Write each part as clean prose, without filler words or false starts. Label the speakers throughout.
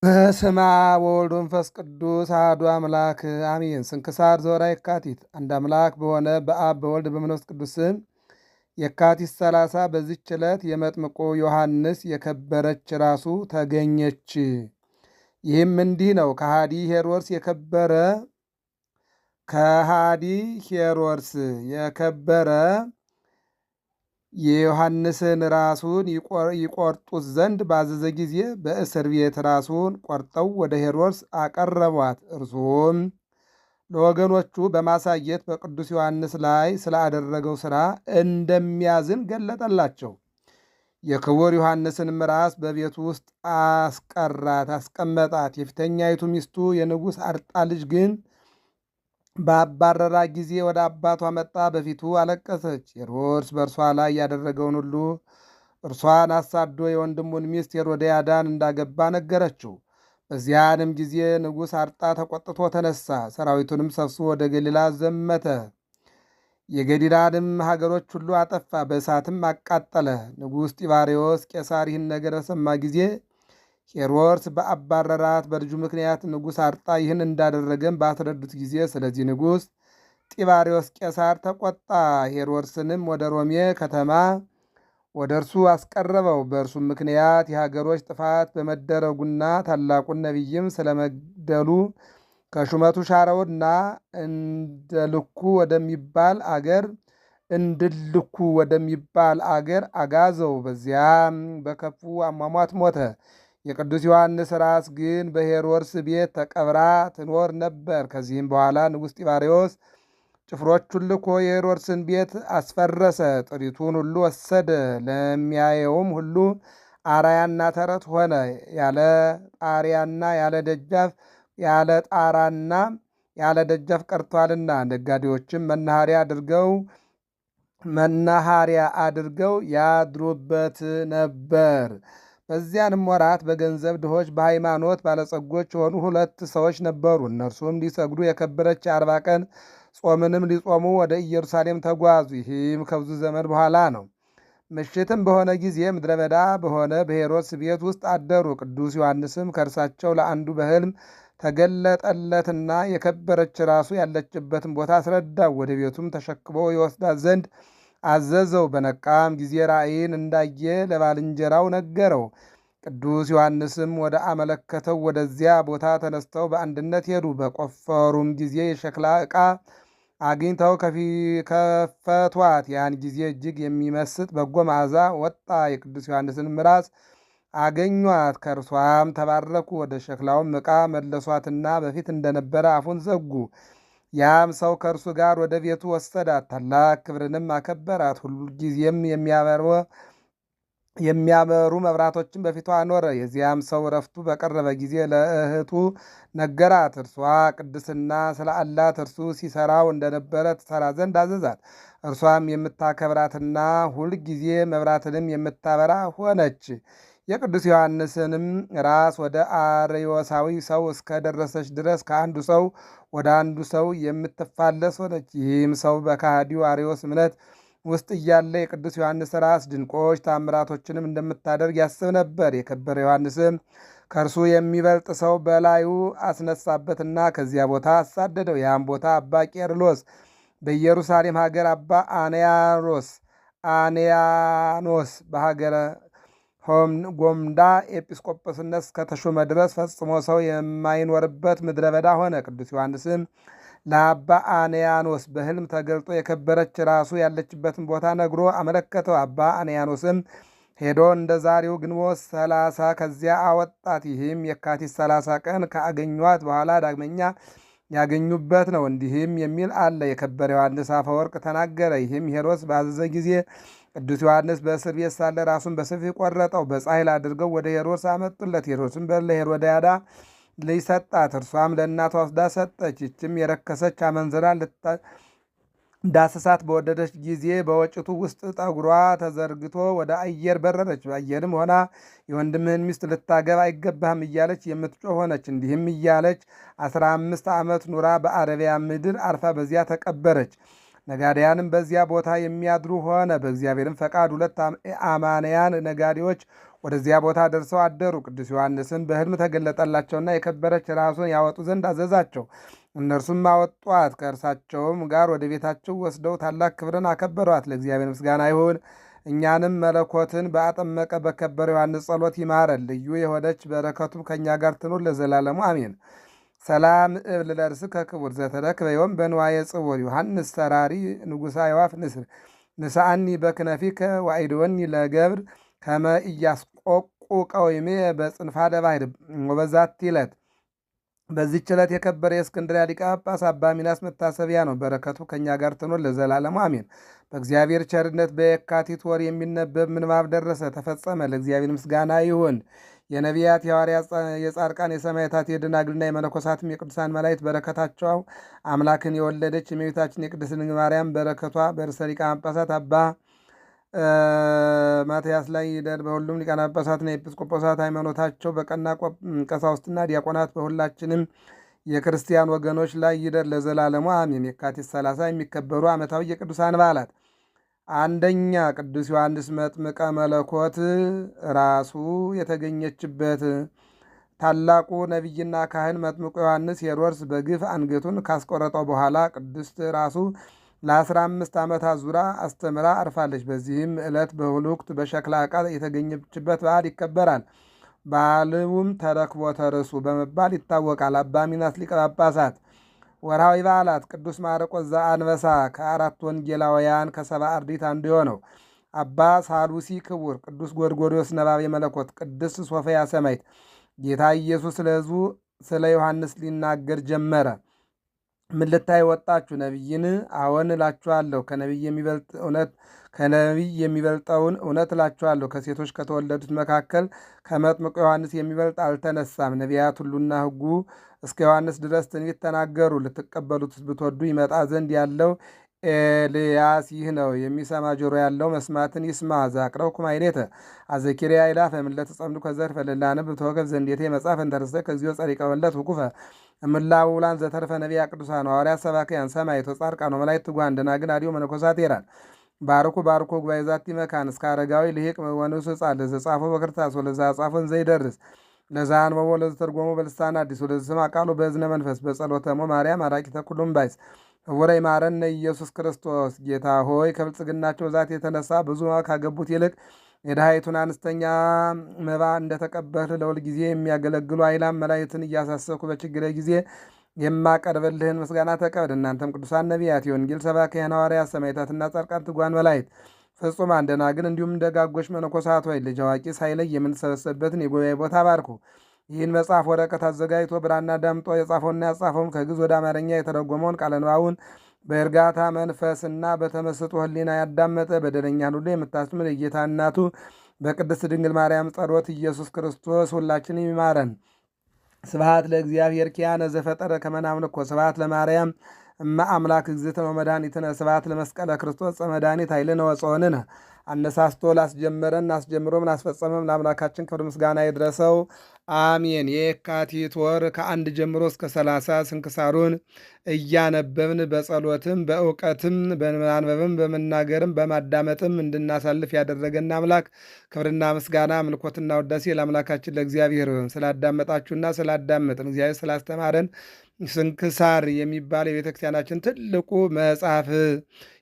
Speaker 1: በስመ አብ ወወልድ ወመንፈስ ቅዱስ አሐዱ አምላክ አሜን። ስንክሳር ዘወርኃ የካቲት። አንድ አምላክ በሆነ በአብ በወልድ በመንፈስ ቅዱስ ስም የካቲት 30 በዚች ዕለት የመጥምቁ ዮሐንስ የከበረች ራሱ ተገኘች። ይህም እንዲህ ነው። ከሃዲ ሄሮድስ የከበረ የዮሐንስን ራሱን ይቆርጡት ዘንድ ባዘዘ ጊዜ በእስር ቤት ራሱን ቆርጠው ወደ ሄሮድስ አቀረቧት። እርሱም ለወገኖቹ በማሳየት በቅዱስ ዮሐንስ ላይ ስላደረገው ሥራ እንደሚያዝን ገለጠላቸው። የክቡር ዮሐንስንም ራስ በቤቱ ውስጥ አስቀመጣት። የፊተኛይቱ ሚስቱ የንጉሥ አርጣ ልጅ ግን ባባረራ ጊዜ ወደ አባቷ መጣ፣ በፊቱ አለቀሰች። ሄሮድስ በእርሷ ላይ ያደረገውን ሁሉ እርሷን አሳዶ የወንድሙን ሚስት ሄሮድያዳን እንዳገባ ነገረችው። በዚያንም ጊዜ ንጉሥ አርጣ ተቆጥቶ ተነሳ፣ ሰራዊቱንም ሰብስቦ ወደ ገሊላ ዘመተ። የገሊላንም ሀገሮች ሁሉ አጠፋ፣ በእሳትም አቃጠለ። ንጉሥ ጢባርዮስ ቄሳር ይህን ነገር በሰማ ጊዜ ሄሮድስ በአባረራት በልጁ ምክንያት ንጉሥ አርጣ ይህን እንዳደረገም ባስረዱት ጊዜ ስለዚህ ንጉሥ ጢባርዮስ ቄሳር ተቆጣ። ሄሮድስንም ወደ ሮሜ ከተማ ወደ እርሱ አስቀረበው። በእርሱም ምክንያት የሀገሮች ጥፋት በመደረጉና ታላቁን ነቢይም ስለመግደሉ ከሹመቱ ሻረውና እንድልኩ ወደሚባል አገር አጋዘው። በዚያም በከፉ አሟሟት ሞተ። የቅዱስ ዮሐንስ ራስ ግን በሄሮድስ ቤት ተቀብራ ትኖር ነበር። ከዚህም በኋላ ንጉሥ ጢባርዮስ ጭፍሮቹን ልኮ የሄሮድስን ቤት አስፈረሰ፣ ጥሪቱን ሁሉ ወሰደ። ለሚያየውም ሁሉ አራያና ተረት ሆነ። ያለ ጣሪያና ያለ ጣራና ያለ ደጃፍ ቀርቷልና። ነጋዴዎችም መናኸሪያ አድርገው ያድሩበት ነበር። በዚያንም ወራት በገንዘብ ድሆች በሃይማኖት ባለጸጎች የሆኑ 2 ሰዎች ነበሩ። እነርሱም ሊሰግዱ የከበረች 40 ቀን ጾምንም ሊጾሙ ወደ ኢየሩሳሌም ተጓዙ። ይህም ከብዙ ዘመን በኋላ ነው። ምሽትም በሆነ ጊዜ ምድረ በዳ በሆነ በሄሮድስ ቤት ውስጥ አደሩ። ቅዱስ ዮሐንስም ከእርሳቸው ለአንዱ በሕልም ተገለጠለትና የከበረች ራሱ ያለችበትን ቦታ አስረዳው። ወደ ቤቱም ተሸክሞ ይወስዳት ዘንድ አዘዘው። በነቃም ጊዜ ራእይን እንዳየ ለባልንጀራው ነገረው። ቅዱስ ዮሐንስም ወደ አመለከተው ወደዚያ ቦታ ተነስተው በአንድነት ሄዱ። በቆፈሩም ጊዜ የሸክላ ዕቃ አግኝተው ከፈቷት። ያን ጊዜ እጅግ የሚመስጥ በጎ መዓዛ ወጣ። የቅዱስ ዮሐንስንም ራስ አገኟት፣ ከእርሷም ተባረኩ። ወደ ሸክላውም ዕቃ መለሷትና በፊት እንደነበረ አፉን ዘጉ። ያም ሰው ከእርሱ ጋር ወደ ቤቱ ወሰዳት፣ ታላቅ ክብርንም አከበራት። ሁልጊዜም የሚያበሩ መብራቶችን በፊቷ አኖረ። የዚያም ሰው እረፍቱ በቀረበ ጊዜ ለእህቱ ነገራት። እርሷ ቅድስና ስላላት እርሱ ሲሰራው እንደነበረ ትሰራ ዘንድ አዘዛት። እርሷም የምታከብራትና ሁልጊዜ መብራትንም የምታበራ ሆነች። የቅዱስ ዮሐንስንም ራስ ወደ አርዮሳዊ ሰው እስከደረሰች ድረስ ከአንዱ ሰው ወደ አንዱ ሰው የምትፋለስ ሆነች። ይህም ሰው በከሃዲው አርዮስ እምነት ውስጥ እያለ የቅዱስ ዮሐንስ ራስ ድንቆች ታምራቶችንም እንደምታደርግ ያስብ ነበር። የከበረ ዮሐንስም ከእርሱ የሚበልጥ ሰው በላዩ አስነሳበትና ከዚያ ቦታ አሳደደው። ያም ቦታ አባ ቄርሎስ በኢየሩሳሌም ሀገር አባ አንያኖስ በሀገረ ጎምዳ ኤጲስቆጶስነት እስከተሾመ ድረስ ፈጽሞ ሰው የማይኖርበት ምድረ በዳ ሆነ። ቅዱስ ዮሐንስም ለአባ አንያኖስ በሕልም ተገልጦ የከበረች ራሱ ያለችበትን ቦታ ነግሮ አመለከተው። አባ አንያኖስም ሄዶ እንደ ዛሬው ግንቦት 30 ከዚያ አወጣት። ይህም የካቲት 30 ቀን ከአገኟት በኋላ ዳግመኛ ያገኙበት ነው። እንዲህም የሚል አለ። የከበረ ዮሐንስ አፈወርቅ ተናገረ። ይህም ሄሮድስ ባዘዘ ጊዜ ቅዱስ ዮሐንስ በእስር ቤት ሳለ ራሱን በሰይፍ ቆረጠው። በጻሕል አድርገው ወደ ሄሮድስ አመጡለት። ሄሮድስም ለሄሮድያዳ ልጅ ሰጣት። እርሷም ለእናቷ ወስዳ ሰጠች። ይችም የረከሰች አመንዝራ ዳሰሳት በወደደች ጊዜ በወጭቱ ውስጥ ጠጉሯ ተዘርግቶ ወደ አየር በረረች። በአየርም ሆና የወንድምህን ሚስት ልታገባ አይገባህም እያለች የምትጮህ ሆነች። እንዲህም እያለች 15 ዓመት ኑራ በአረቢያ ምድር አርፋ በዚያ ተቀበረች። ነጋዴያንም በዚያ ቦታ የሚያድሩ ሆነ። በእግዚአብሔርም ፈቃድ ሁለት አማንያን ነጋዴዎች ወደዚያ ቦታ ደርሰው አደሩ። ቅዱስ ዮሐንስም በሕልም ተገለጠላቸውና የከበረች ራሱን ያወጡ ዘንድ አዘዛቸው። እነርሱም አወጧት። ከእርሳቸውም ጋር ወደ ቤታቸው ወስደው ታላቅ ክብርን አከበሯት። ለእግዚአብሔር ምስጋና ይሁን። እኛንም መለኮትን በአጠመቀ በከበረ ዮሐንስ ጸሎት ይማረን። ልዩ የሆነች በረከቱም ከእኛ ጋር ትኑር ለዘላለሙ አሜን። ሰላም እብል ለርእስከ ክቡር ዘተረክበ ዮም በንዋየ ጽውር ዮሐንስ ሰራሪ ንጉሣ የዋፍ ንስር ንስአኒ በክነፊከ ዋይድወኒ ለገብር ከመ ኢያስቆቁ ቀዊሜ በጽንፋ ደባይር ወበዛቲ ዕለት። በዚህች ዕለት የከበረ የእስክንድርያ ሊቀ ጳጳስ አባ ሚናስ መታሰቢያ ነው። በረከቱ ከእኛ ጋር ትኑር ለዘላለሙ አሜን። በእግዚአብሔር ቸርነት በየካቲት ወር የሚነበብ ምንባብ ደረሰ፣ ተፈጸመ። ለእግዚአብሔር ምስጋና ይሁን። የነቢያት፣ የሐዋርያት፣ የጻድቃን፣ የሰማዕታት፣ የደናግልና የመነኮሳትም የቅዱሳን መላእክት በረከታቸው አምላክን የወለደች የእመቤታችን የቅድስት ድንግል ማርያም በረከቷ በርዕሰ ሊቃነ ጳጳሳት አባ ማትያስ ላይ ይደር። በሁሉም ሊቃነ ጳጳሳትና የኤጲስቆጶሳት ሃይማኖታቸው በቀና ቀሳውስትና ዲያቆናት በሁላችንም የክርስቲያን ወገኖች ላይ ይደር ለዘላለሙ አሜን። የካቲት 30 የሚከበሩ ዓመታዊ የቅዱሳን በዓላት፣ አንደኛ ቅዱስ ዮሐንስ መጥምቀ መለኮት ራሱ የተገኘችበት። ታላቁ ነቢይና ካህን መጥምቁ ዮሐንስ ሄሮድስ በግፍ አንገቱን ካስቆረጠው በኋላ ቅድስት ራሱ ለ15 ዓመታት ዙራ አስተምራ አርፋለች። በዚህም ዕለት በሁልክት በሸክላ ዕቃ የተገኘችበት በዓል ይከበራል። በዓሉም ተረክቦተ ርእሱ በመባል ይታወቃል። አባ ሚናስ ሊቀ ጳጳሳት። ወርሃዊ በዓላት፣ ቅዱስ ማርቆስ ዘአንበሳ ከአራት ወንጌላውያን ከሰባ አርድእት አንዱ የሆነው፣ አባ ሳሉሲ ክቡር፣ ቅዱስ ጎርጎርዮስ ነባቤ መለኮት፣ ቅድስት ሶፊያ ሰማዕት። ጌታ ኢየሱስ ለሕዝቡ ስለ ዮሐንስ ሊናገር ጀመረ። ምን ልታይ ወጣችሁ? ነቢይን? አዎን እላችኋለሁ፣ ከነቢይ የሚበልጠውን እውነት እላችኋለሁ። ከሴቶች ከተወለዱት መካከል ከመጥምቁ ዮሐንስ የሚበልጥ አልተነሳም። ነቢያት ሁሉና ሕጉ እስከ ዮሐንስ ድረስ ትንቢት ተናገሩ። ልትቀበሉት ብትወዱ ይመጣ ዘንድ ያለው ኤልያስ ይህ ነው። የሚሰማ ጆሮ ያለው መስማትን ይስማ። ዛቅረብኩ ማሕሌተ አዘኪርያ ይላፈ እምዕለተ ጸምዱ ከዘርፈ ለላነብብ ተወከፍ ዘንዴቴ መጽሐፈ እንተርእሰ ከግዚኦ ጸሪቀ መለት ውኩፈ እምላውላን ዘተርፈ ነቢያ ቅዱሳን ሐዋርያት ሰባክያን ሰማዕታት ወጻድቃን ወመላእክት ትጉሃን ደናግል አድዮ መነኮሳት ሄራን ባርኩ ጉባኤ ዛቲ መካን እስከ አረጋዊ ልሂቅ ወንዑስ ሕፃን ለዘጻፎ በክርታስ ወለዘአጻፎን ዘይደርስ ለዘአንበቦ ለዘተርጎሞ በልሳን አዲስ ወለዘሰምዐ ቃሎ በእዝነ መንፈስ በጸሎተሞ ማርያም አራቂተ ኩሉም ባይስ እውረ ይማረነ ኢየሱስ ክርስቶስ። ጌታ ሆይ ከብልጽግናቸው ብዛት የተነሳ ብዙ ካገቡት ይልቅ የድሃይቱን አነስተኛ መባ እንደተቀበልህ ለሁል ጊዜ የሚያገለግሉ አእላፍ መላእክትን እያሳሰብኩ በችግሬ ጊዜ የማቀርብልህን ምስጋና ተቀበል። እናንተም ቅዱሳን ነቢያት፣ የወንጌል ሰባክያን ሐዋርያት፣ ሰማዕታትና ጻድቃን፣ ትጉሃን መላእክት፣ ፍጹማን ደናግል እንዲሁም ደጋጎች መነኮሳት ሆይ ልጅ አዋቂ ሳይለይ የምንሰበሰብበትን የጉባኤ ቦታ ባርኩ። ይህን መጽሐፍ ወረቀት አዘጋጅቶ ብራና ዳምጦ የጻፈውና ያጻፈውን ከግዕዝ ወደ አማርኛ የተረጎመውን ቃለ ንባቡን በእርጋታ መንፈስና በተመስጦ ሕሊና ያዳመጠ በደለኛን ሁሉ የምታስምር የጌታ እናቱ በቅድስት ድንግል ማርያም ጸሎት ኢየሱስ ክርስቶስ ሁላችንም ይማረን። ስብሐት ለእግዚአብሔር ኪያነ ዘፈጠረ ከመ ናምልኮ ስብሐት ለማርያም እመ አምላክ እግዝእትነ ወመድኃኒትነ ስብሐት ለመስቀለ ክርስቶስ ዕፀ መድኃኒት ኃይልነ ወፀወንነ። አነሳስቶ ላስጀመረን አስጀምሮም ላስፈጸመም ለአምላካችን ክብር ምስጋና ይድረሰው፣ አሜን። የካቲት ወር ከአንድ ጀምሮ እስከ 30 ስንክሳሩን እያነበብን በጸሎትም በእውቀትም በማንበብም በመናገርም በማዳመጥም እንድናሳልፍ ያደረገን አምላክ ክብርና ምስጋና ምልኮትና ውዳሴ ለአምላካችን ለእግዚአብሔር ይሁን። ስላዳመጣችሁና ስላዳመጥን እግዚአብሔር ስላስተማረን ስንክሳር የሚባል የቤተክርስቲያናችን ትልቁ መጽሐፍ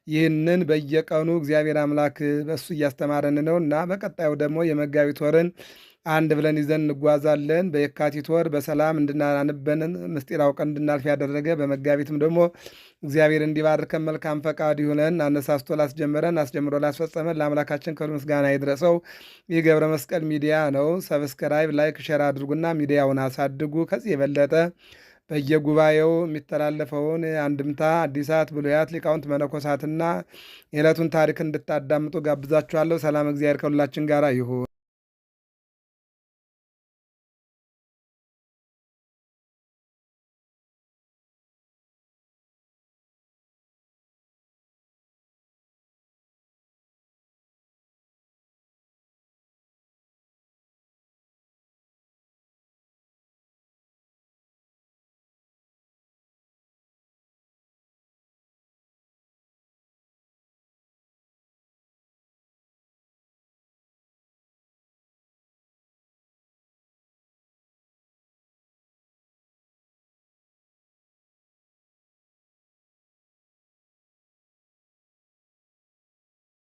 Speaker 1: ይህንን በየቀኑ እግዚአብሔር አምላክ በእሱ እያስተማረን ነው እና በቀጣዩ ደግሞ የመጋቢት ወርን አንድ ብለን ይዘን እንጓዛለን። በየካቲት ወር በሰላም እንድናንበን ምስጢር አውቀን እንድናልፍ ያደረገ በመጋቢትም ደግሞ እግዚአብሔር እንዲባርከን መልካም ፈቃድ ይሁነን። አነሳስቶ ላስጀመረን አስጀምሮ ላስፈጸመን ለአምላካችን ክብር ምስጋና ይድረሰው። ይህ ገብረ መስቀል ሚዲያ ነው። ሰብስክራይብ፣ ላይክ፣ ሼር አድርጉና ሚዲያውን አሳድጉ። ከዚህ የበለጠ በየጉባኤው የሚተላለፈውን አንድምታ አዲሳት ብሉያት ሊቃውንት መነኮሳትና የዕለቱን ታሪክ እንድታዳምጡ ጋብዛችኋለሁ። ሰላም እግዚአብሔር ከሁላችን ጋር ይሁን።